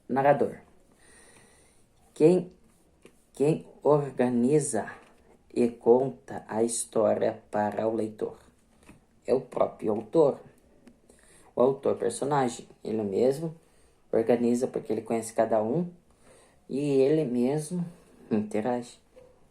Narrador. Quem organiza e conta a história para o leitor é o próprio autor. O autor personagem, ele mesmo organiza porque ele conhece cada um e ele mesmo interage.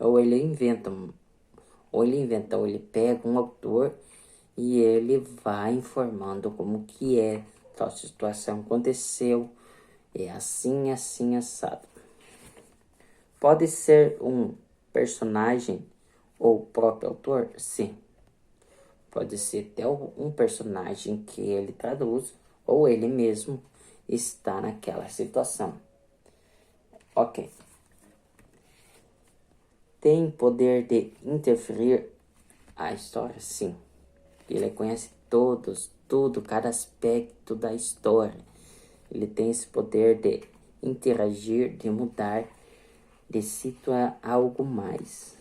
Ou ele inventa, ou ele pega um autor e ele vai informando como que é, tal situação aconteceu, é assim, assim, assado. Pode ser um personagem ou o próprio autor? Sim. Pode ser até um personagem que ele traduz ou ele mesmo está naquela situação. Ok. Tem poder de interferir a história? Sim. Ele conhece tudo, cada aspecto da história. Ele tem esse poder de interagir, de mudar, de situar algo mais.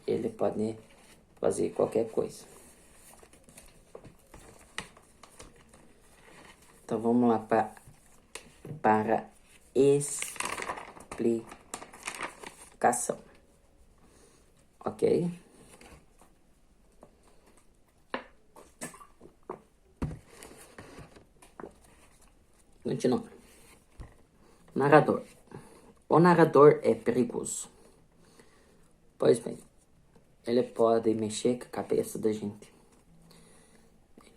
Ele pode fazer qualquer coisa. Então vamos lá para explicação. Ok? Continuando. Narrador. O narrador é perigoso. Pois bem, ele pode mexer com a cabeça da gente.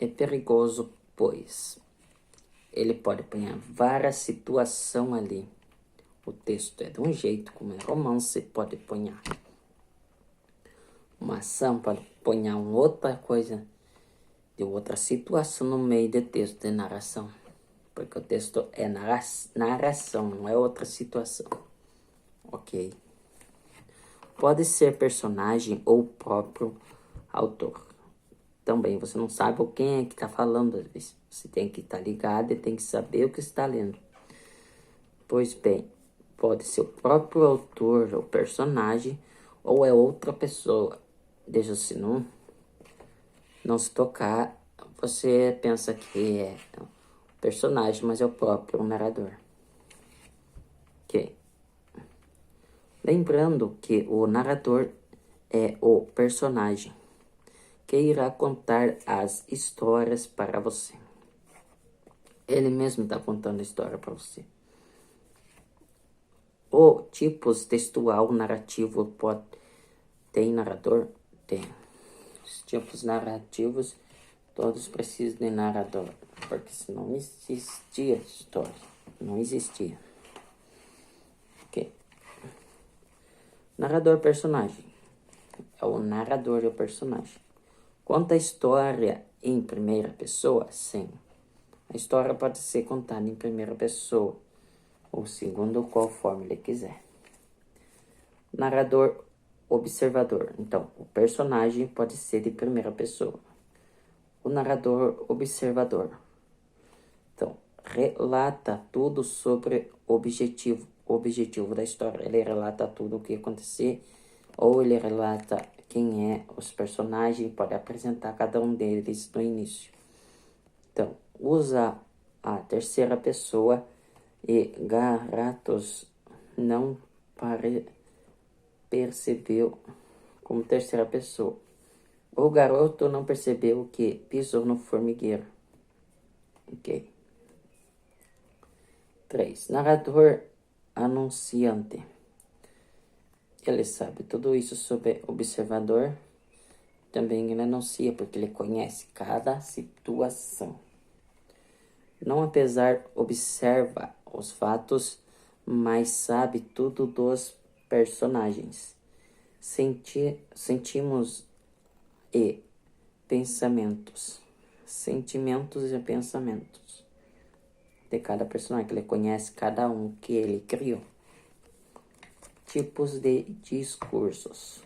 É perigoso, pois ele pode apanhar várias situações ali. O texto é de um jeito, como é romance, pode apanhar uma ação, pode apanhar uma outra coisa, de outra situação no meio do texto de narração. Porque o texto é narração, não é outra situação. Ok? Pode ser personagem ou próprio autor. Também você não sabe quem é que está falando às vezes. Você tem que estar ligado e tem que saber o que está lendo. Pois bem, pode ser o próprio autor ou personagem ou é outra pessoa. Deixa se não se tocar, você pensa que é o personagem, mas é o próprio narrador. Ok. Lembrando que o narrador é o personagem que irá contar as histórias para você. Ele mesmo está contando a história para você. O tipos textual narrativo tem narrador? Tem. Os tipos narrativos todos precisam de narrador, porque senão não existia história. Não existia. Ok. Narrador personagem. É o narrador e o personagem. Conta a história em primeira pessoa? Sim. A história pode ser contada em primeira pessoa, ou segundo, conforme ele quiser. Narrador observador. Então, o personagem pode ser de primeira pessoa. O narrador observador. Então, relata tudo sobre o objetivo da história. Ele relata tudo o que acontecer, ou ele relata quem é os personagens, pode apresentar cada um deles no início. Então, usa a terceira pessoa e Garatos não percebeu como terceira pessoa. O garoto não percebeu que pisou no formigueiro. Ok. 3. Narrador anunciante. Ele sabe tudo isso sobre observador. Também ele anuncia porque ele conhece cada situação. Não apesar observa os fatos, mas sabe tudo dos personagens. Sentimos e pensamentos. Sentimentos e pensamentos de cada personagem, que ele conhece cada um que ele criou. Tipos de discursos.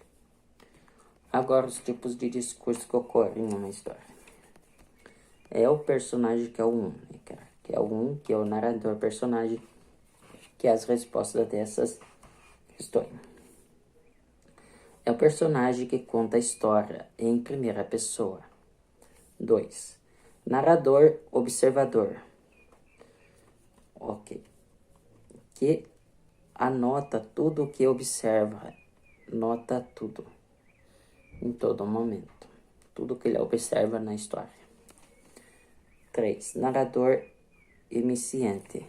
Agora, os tipos de discurso que ocorrem numa história. É o personagem que é o 1, que é o 1, que é o narrador personagem, que é as respostas dessas questões. É o personagem que conta a história em primeira pessoa. 2. Narrador observador. Ok. que anota tudo o que observa, nota tudo, em todo momento, tudo que ele observa na história. 3. Narrador omnisciente.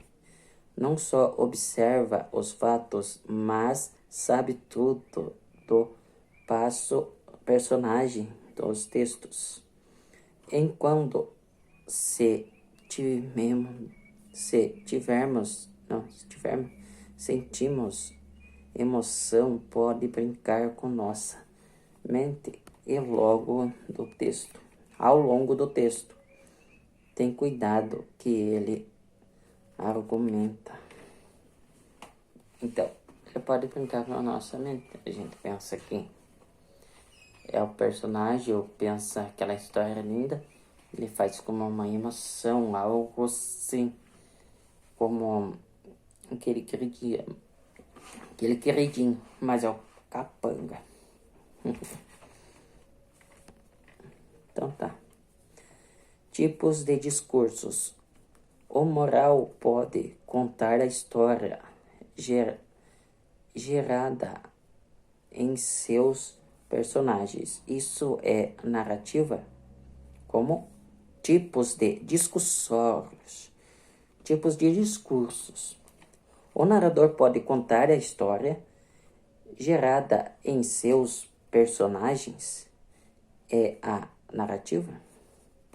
Não só observa os fatos, mas sabe tudo do personagem dos textos. Enquanto sentimos emoção, pode brincar com nossa mente e ao longo do texto. Tem cuidado que ele argumenta. Então, você pode brincar com a nossa mente. A gente pensa que é o personagem, ou pensa aquela história linda, ele faz como uma emoção, algo assim, como aquele queridinho, mas é o capanga. Então tá. Tipos de discursos. O moral pode contar a história gerada em seus personagens. Isso é narrativa? Como tipos de discursos. Tipos de discursos. O narrador pode contar a história gerada em seus personagens. É a narrativa?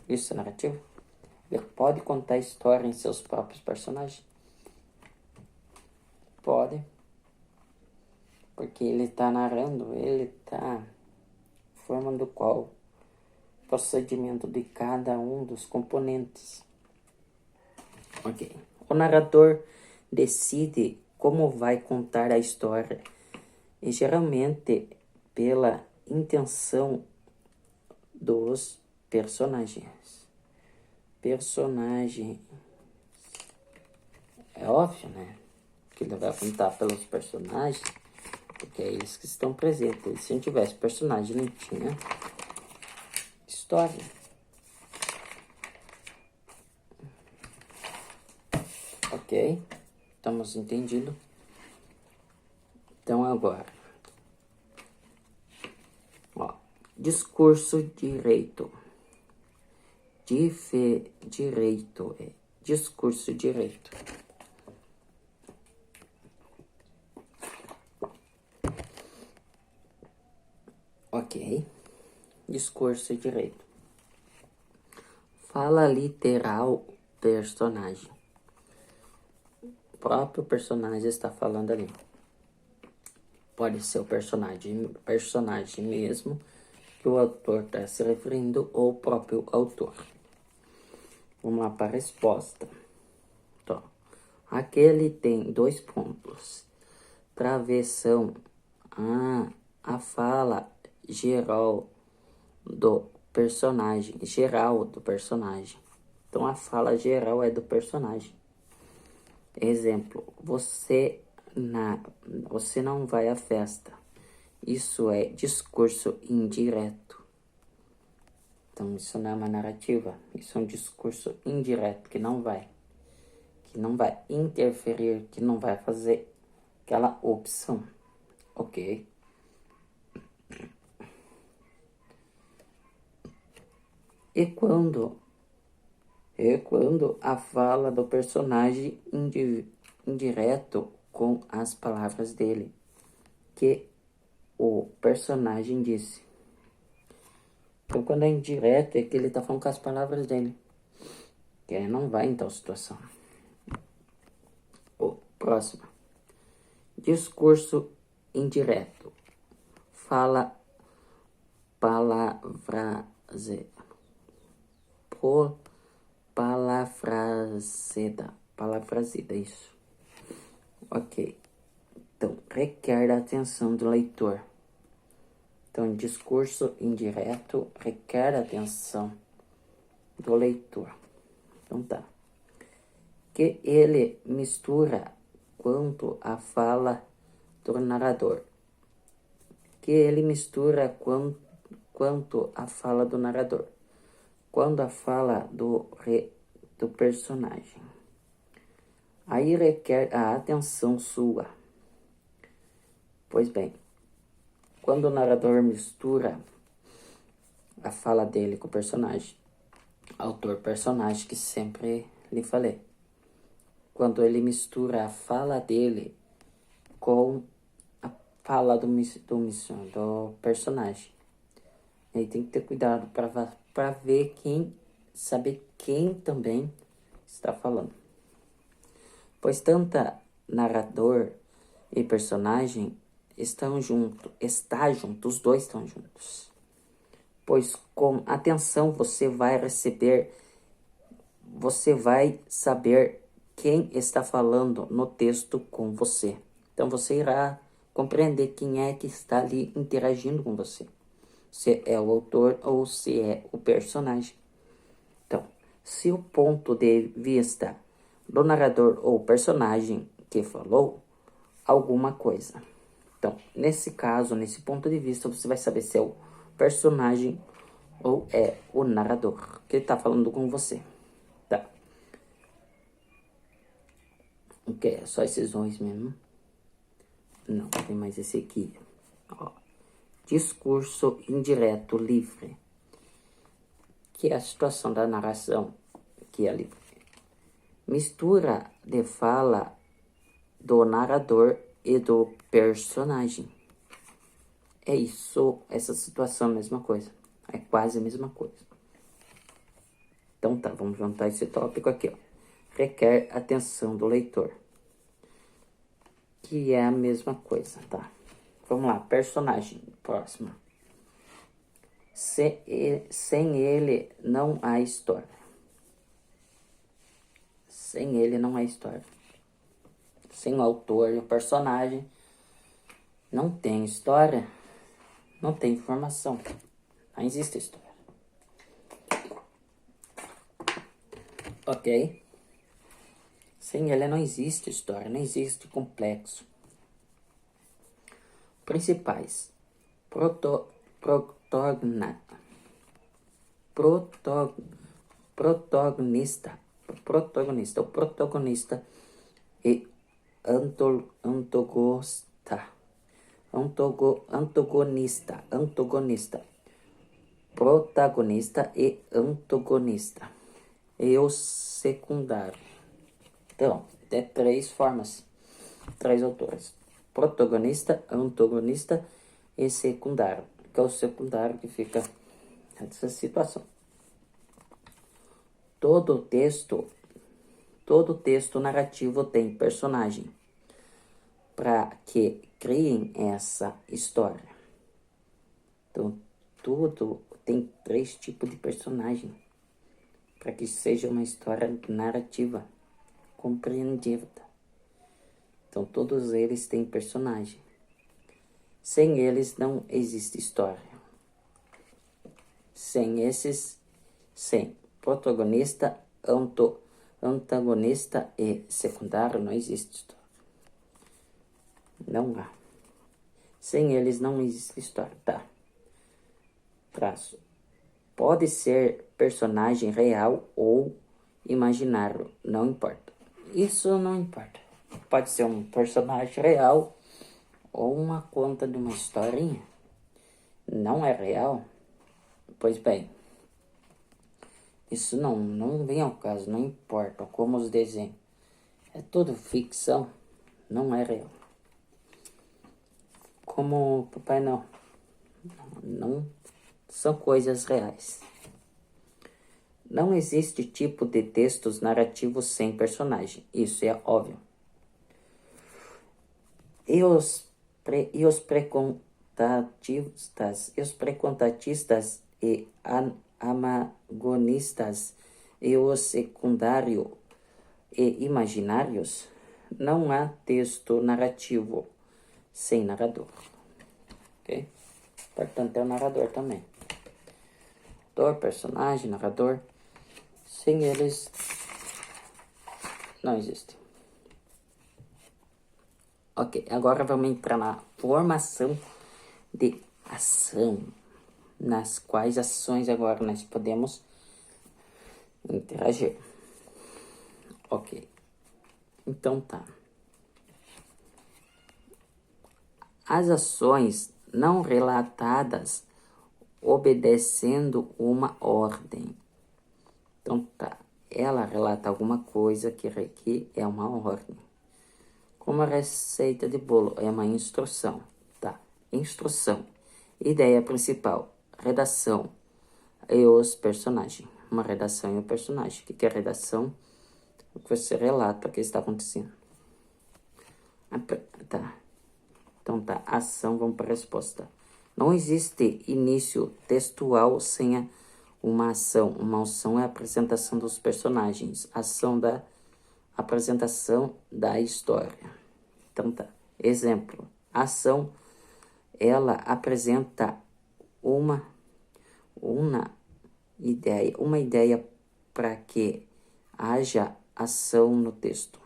Isso é narrativa? Ele pode contar a história em seus próprios personagens? Pode. Porque ele está narrando, ele está formando qual procedimento de cada um dos componentes. Ok. O narrador decide como vai contar a história e geralmente pela intenção dos personagens. É óbvio, né? Que ele vai contar pelos personagens, porque é eles que estão presentes. Se não tivesse personagem, não tinha história. Ok? Estamos entendidos? Então agora, ó, discurso direito. Direito é discurso direito. Ok. Discurso direito. Fala literal personagem. O próprio personagem está falando ali. Pode ser o personagem mesmo que o autor está se referindo ou o próprio autor. Vamos lá para a resposta. Então, aquele tem 2 pontos. Travessão. A fala geral do personagem. Então, a fala geral é do personagem. Exemplo. Você não vai à festa. Isso é discurso indireto. Então, isso não é uma narrativa. Isso é um discurso indireto que não vai interferir, que não vai fazer aquela opção. Ok? E quando a fala do personagem indireto com as palavras dele, que o personagem disse. Então, quando é indireto, é que ele está falando com as palavras dele, que ele não vai em tal situação. Próximo. Discurso indireto. Fala palavras por palavrazida, isso. Ok. Então, requer a atenção do leitor. Então, discurso indireto requer a atenção do leitor. Então, tá. Que ele mistura quanto à fala do narrador. Que ele mistura quanto à fala do narrador. Quando a fala do personagem. Aí requer a atenção sua. Pois bem, quando o narrador mistura a fala dele com o personagem, autor-personagem que sempre lhe falei, quando ele mistura a fala dele com a fala do personagem, aí tem que ter cuidado para ver saber quem também está falando. Pois tanto narrador e personagem estão juntos, os dois estão juntos. Pois com atenção você vai saber quem está falando no texto com você. Então você irá compreender quem é que está ali interagindo com você. Se é o autor ou se é o personagem. Então, se o ponto de vista do narrador ou personagem que falou alguma coisa. Então, nesse caso, nesse ponto de vista, você vai saber se é o personagem ou é o narrador que está falando com você. Tá. O que é? Só esses dois mesmo? Não, tem mais esse aqui. Ó. Discurso indireto livre. Que é a situação da narração que é livre. Mistura de fala do narrador e do personagem. É isso, essa situação é a mesma coisa. É quase a mesma coisa. Então tá, vamos juntar esse tópico aqui, ó. Requer atenção do leitor. Que é a mesma coisa, tá? Vamos lá, personagem, próximo. Sem ele não há história. Sem ele não há história. Sem o autor e o personagem, não tem história, não tem informação. Não existe história. Ok? Sem ele não existe história, não existe complexo. Principais. Protagonista. O protagonista e antagonista. Protagonista e antagonista. E o secundário. Então, tem três formas, três autores. Protagonista, antagonista e secundário. Que é o secundário que fica nessa situação. Todo texto narrativo tem personagem para que criem essa história. Então, tudo tem três tipos de personagem para que seja uma história narrativa compreendida. Então, todos eles têm personagem. Sem eles não existe história. Sem protagonista, antagonista e secundário não existe história. Não há. Sem eles não existe história, tá? Traço. Pode ser personagem real ou imaginário, não importa. Isso não importa. Pode ser um personagem real ou uma conta de uma historinha. Não é real? Pois bem, isso não vem ao caso, não importa como os desenhos. É tudo ficção, não é real. Como Papai Noel, não são coisas reais. Não existe tipo de textos narrativos sem personagem, isso é óbvio. E os precontatistas e amagonistas e os secundário e imaginários, não há texto narrativo sem narrador. Ok? Portanto, é o narrador também. Autor, personagem, narrador. Sem eles, não existe. Ok, agora vamos entrar na formação de ação. Nas quais ações agora nós podemos interagir. Ok. Então tá. As ações não relatadas obedecendo uma ordem. Então tá. Ela relata alguma coisa que é uma ordem. Como a receita de bolo é uma instrução. Tá. Instrução. Ideia principal. Redação. E os personagens. Uma redação e um personagem. O que é redação? O que você relata o que está acontecendo. Tá. Então tá. Ação, vamos para a resposta. Não existe início textual sem uma ação. Uma ação é a apresentação dos personagens. Ação da apresentação da história. Então tá. Exemplo. Ação, ela apresenta uma ideia para que haja ação no texto.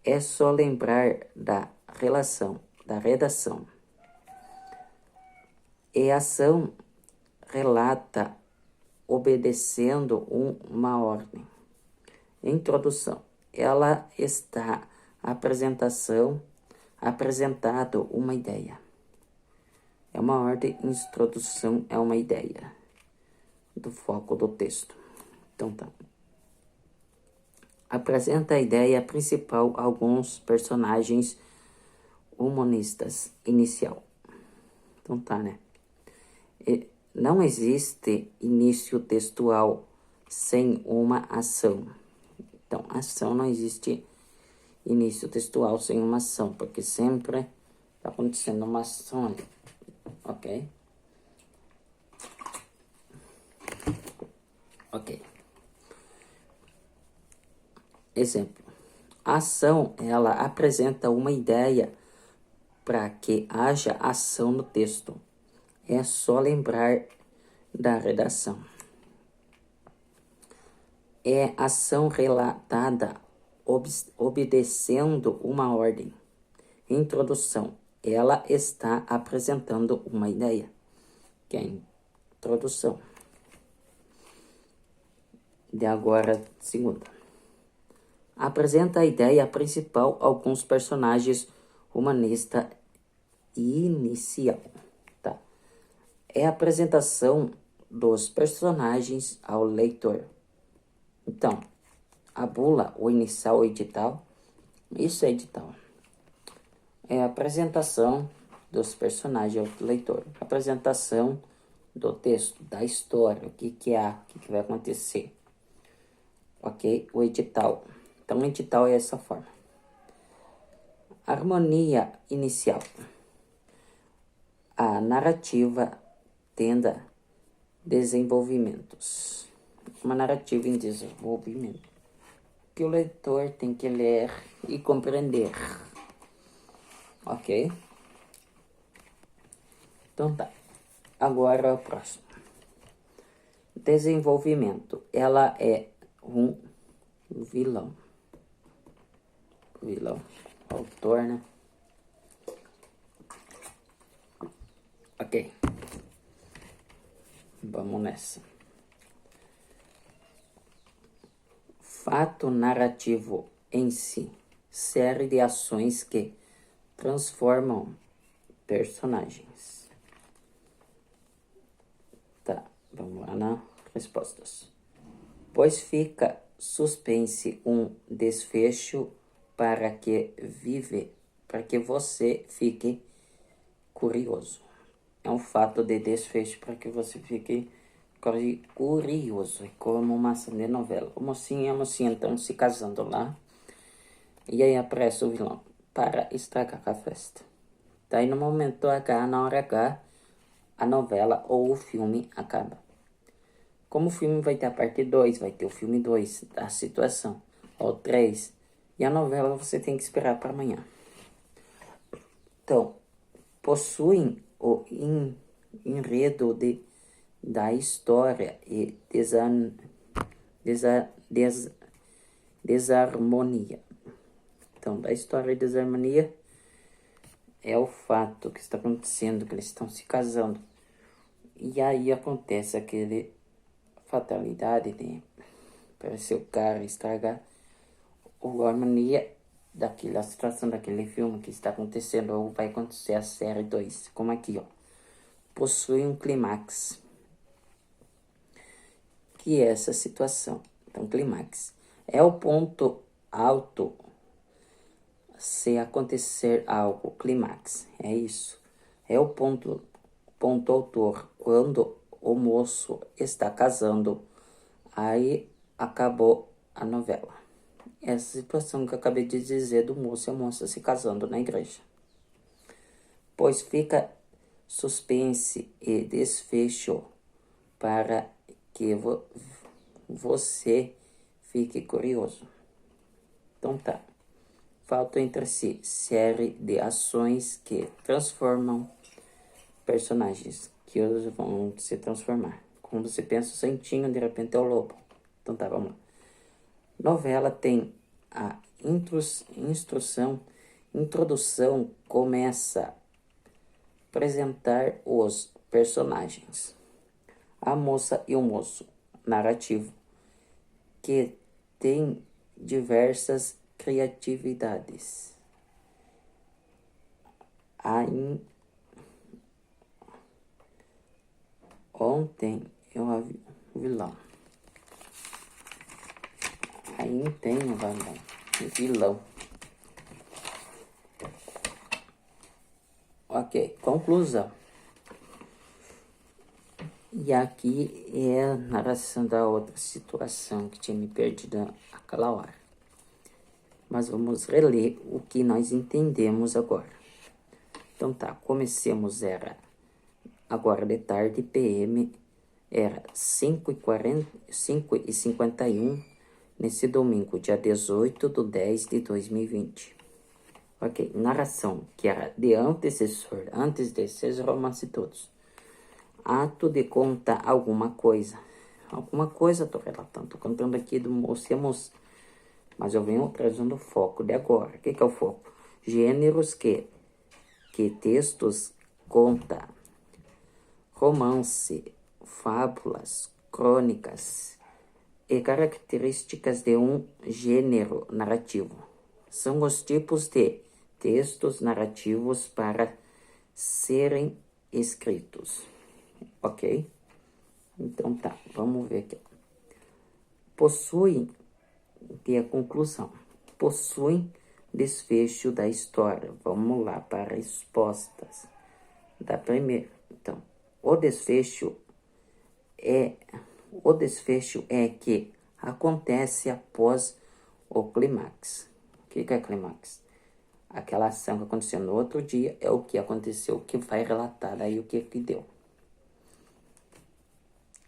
É só lembrar da relação, da redação. E ação relata obedecendo uma ordem. Introdução. Ela está apresentado uma ideia. É uma ordem, introdução é uma ideia do foco do texto. Então tá. Apresenta a ideia principal a alguns personagens humanistas inicial. Então tá, né? Não existe início textual sem uma ação. Então, ação não existe início textual sem uma ação, porque sempre está acontecendo uma ação ali, ok? Ok. Exemplo. A ação, ela apresenta uma ideia para que haja ação no texto. É só lembrar da redação. É ação relatada obedecendo uma ordem. Introdução. Ela está apresentando uma ideia, que é a introdução. De agora, segunda. Apresenta a ideia principal a alguns personagens humanista inicial. Tá? É a apresentação dos personagens ao leitor. Então, a bula, o inicial, o edital, isso é edital. É a apresentação dos personagens ao leitor. Apresentação do texto, da história, o que vai acontecer. Ok? O edital. Então, o edital é essa forma. Harmonia inicial. A narrativa tenda desenvolvimentos. Uma narrativa em desenvolvimento que o leitor tem que ler e compreender. Ok? Então tá. Agora o próximo. Desenvolvimento. Ela é um vilão. Vilão. Autor, né? Ok. Vamos nessa. Fato narrativo em si. Série de ações que transformam personagens. Tá, vamos lá nas respostas. Pois fica suspense um desfecho para que você fique curioso. É um fato de desfecho para que você fique curioso. É como uma ação de novela. O mocinho e a mocinha estão se casando lá. E aí aparece o vilão para estragar a festa. Daí no momento H, na hora H, a novela ou o filme acaba. Como o filme vai ter a parte 2, vai ter o filme 2 da situação, ou 3, e a novela você tem que esperar para amanhã. Então, possuem o enredo da história e desarmonia. Então, da história e desarmonia é o fato que está acontecendo, que eles estão se casando. E aí acontece aquele fatalidade de aparecer o cara estragar ou a harmonia daquela situação daquele filme que está acontecendo, ou vai acontecer a série 2, como aqui, ó. Possui um clímax. Que é essa situação? Então, clímax é o ponto alto se acontecer algo, clímax, é isso. É o ponto autor, quando o moço está casando, aí acabou a novela. Essa situação que eu acabei de dizer do moço e a moça se casando na igreja. Pois fica suspense e desfecho para que você fique curioso. Então tá. Falta entre si série de ações que transformam personagens, que eles vão se transformar. Quando você pensa o santinho, de repente é o lobo. Então tá, vamos lá. Novela tem a introdução começa a apresentar os personagens. A moça e o moço, narrativo, que tem diversas criatividades. Ontem eu vi o vilão. Aí tem o vilão. Ok, conclusão. E aqui é a narração da outra situação que tinha me perdido aquela hora. Mas vamos reler o que nós entendemos agora. Então tá, comecemos, era agora de tarde, PM, era 5h51, nesse domingo, dia 18/10/2020. Ok, narração, que era de antecessor, antes desses romance todos. Ato de contar alguma coisa. Alguma coisa tô relatando, tô contando aqui do moço e a moça. Mas eu venho trazendo o foco de agora. O que é o foco? Gêneros que textos conta. Romance, fábulas, crônicas e características de um gênero narrativo. São os tipos de textos narrativos para serem escritos. Ok? Então tá, vamos ver aqui. Possuem, que é a conclusão, possuem desfecho da história. Vamos lá para respostas da primeira. Então, o desfecho é que acontece após o clímax. O que é clímax? Aquela ação que aconteceu no outro dia é o que aconteceu, o que vai relatar aí o que deu.